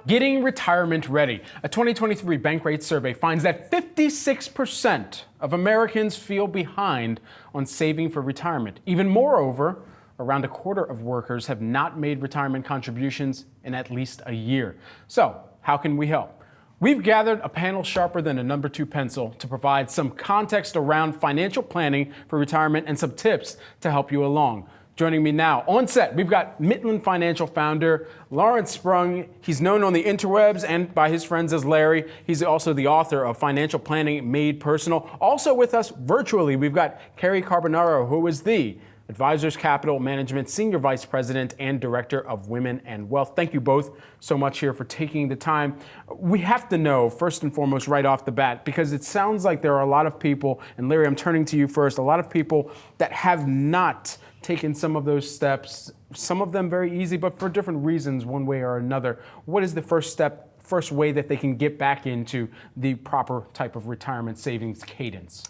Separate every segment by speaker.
Speaker 1: Getting retirement ready. A 2023 Bankrate survey finds that 56% of Americans feel behind on saving for retirement. Even moreover, around a quarter of workers have not made retirement contributions in at least a year. So, how can we help? We've gathered a panel sharper than a number 2 pencil to provide some context around financial planning for retirement and some tips to help you along. Joining me now on set, we've got Midland Financial founder Lawrence Sprung. He's known on the interwebs and by his friends as Larry. He's also the author of Financial Planning Made Personal. Also with us virtually, we've got Carrie Carbonaro, who is the Advisors Capital Management Senior Vice President and Director of Women and Wealth. Thank you both so much here for taking the time. We have to know, first and foremost, right off the bat, because it sounds like there are a lot of people, and Larry, I'm turning to you first, a lot of people that have not taken some of those steps, some of them very easy, but for different reasons, one way or another. What is the first step, first way that they can get back into the proper type of retirement savings cadence?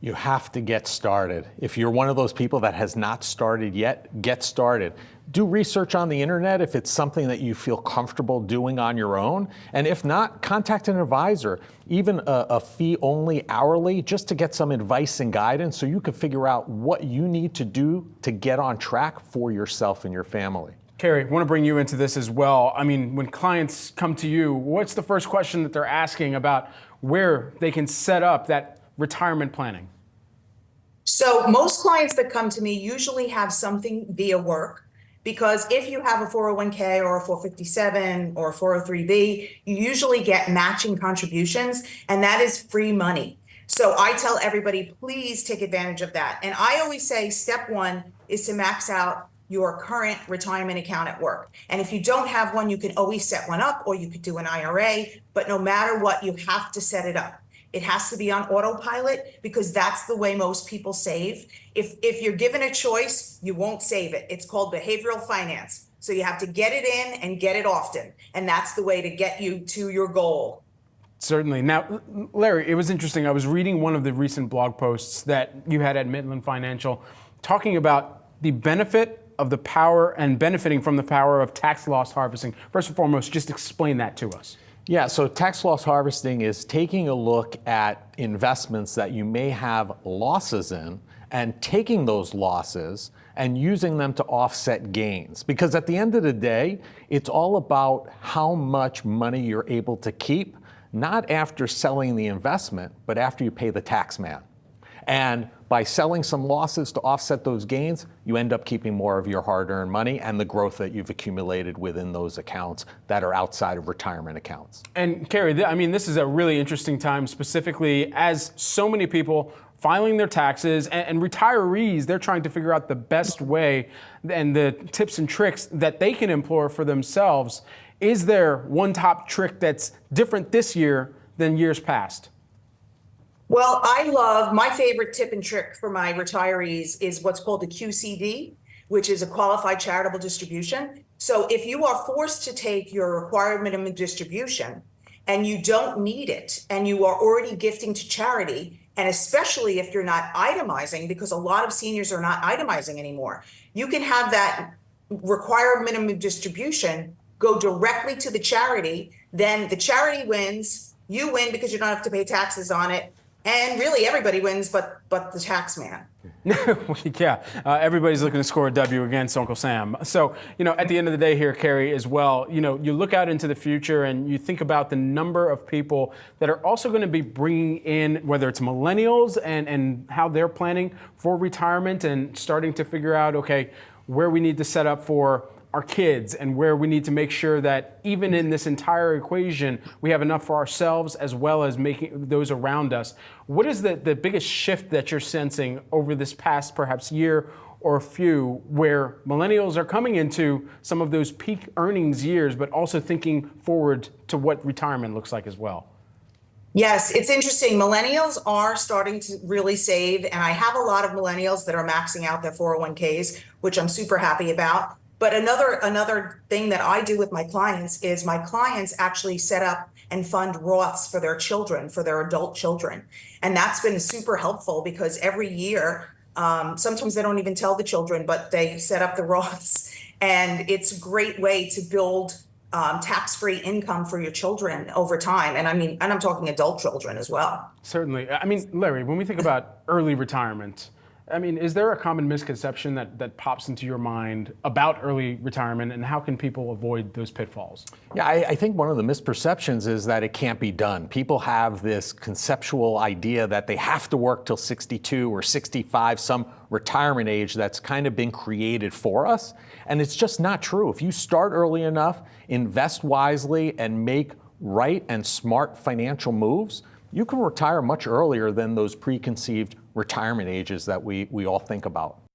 Speaker 2: You have to get started. If you're one of those people that has not started yet, get started. Do research on the internet if it's something that you feel comfortable doing on your own. And if not, contact an advisor, even a fee only hourly, just to get some advice and guidance so you can figure out what you need to do to get on track for yourself and your family.
Speaker 1: Carrie, I want to bring you into this as well. I mean, when clients come to you, what's the first question that they're asking about where they can set up that retirement planning?
Speaker 3: So most clients that come to me usually have something via work, because if you have a 401k or a 457 or a 403b, you usually get matching contributions, and that is free money. So I tell everybody, please take advantage of that. And I always say step 1 is to max out your current retirement account at work. And if you don't have one, you can always set one up, or you could do an IRA, but no matter what, you have to set it up. It has to be on autopilot, because that's the way most people save. If you're given a choice, you won't save it. It's called behavioral finance. So you have to get it in and get it often. And that's the way to get you to your goal.
Speaker 1: Certainly. Now, Larry, it was interesting. I was reading one of the recent blog posts that you had at Midland Financial talking about the benefit of the power and benefiting from the power of tax loss harvesting. First and foremost, just explain that to us.
Speaker 2: Yeah, so tax loss harvesting is taking a look at investments that you may have losses in and taking those losses and using them to offset gains. Because at the end of the day, it's all about how much money you're able to keep, not after selling the investment, but after you pay the tax man. And by selling some losses to offset those gains, you end up keeping more of your hard-earned money and the growth that you've accumulated within those accounts that are outside of retirement accounts.
Speaker 1: And Carrie, I mean, this is a really interesting time, specifically as so many people filing their taxes and retirees, they're trying to figure out the best way and the tips and tricks that they can employ for themselves. Is there one top trick that's different this year than years past?
Speaker 3: Well, my favorite tip and trick for my retirees is what's called a QCD, which is a qualified charitable distribution. So if you are forced to take your required minimum distribution and you don't need it, and you are already gifting to charity, and especially if you're not itemizing, because a lot of seniors are not itemizing anymore, you can have that required minimum distribution go directly to the charity. Then the charity wins, you win because you don't have to pay taxes on it. And really, everybody wins, but the tax man.
Speaker 1: Yeah, everybody's looking to score a W against Uncle Sam. So, at the end of the day here, Carrie, as well, you look out into the future and you think about the number of people that are also going to be bringing in, whether it's millennials and how they're planning for retirement and starting to figure out, okay, where we need to set up for our kids and where we need to make sure that even in this entire equation, we have enough for ourselves as well as making those around us. What is the biggest shift that you're sensing over this past perhaps year or a few, where millennials are coming into some of those peak earnings years, but also thinking forward to what retirement looks like as well?
Speaker 3: Yes, it's interesting. Millennials are starting to really save, and I have a lot of millennials that are maxing out their 401ks, which I'm super happy about. But another thing that I do with my clients is my clients actually set up and fund Roths for their children, for their adult children. And that's been super helpful, because every year, sometimes they don't even tell the children, but they set up the Roths. And it's a great way to build tax-free income for your children over time. And I'm talking adult children as well.
Speaker 1: Certainly. I mean, Larry, when we think about early retirement, I mean, is there a common misconception that pops into your mind about early retirement, and how can people avoid those pitfalls?
Speaker 2: Yeah, I think one of the misperceptions is that it can't be done. People have this conceptual idea that they have to work till 62 or 65, some retirement age that's kind of been created for us. And it's just not true. If you start early enough, invest wisely, and make right and smart financial moves, you can retire much earlier than those preconceived retirement ages that we all think about.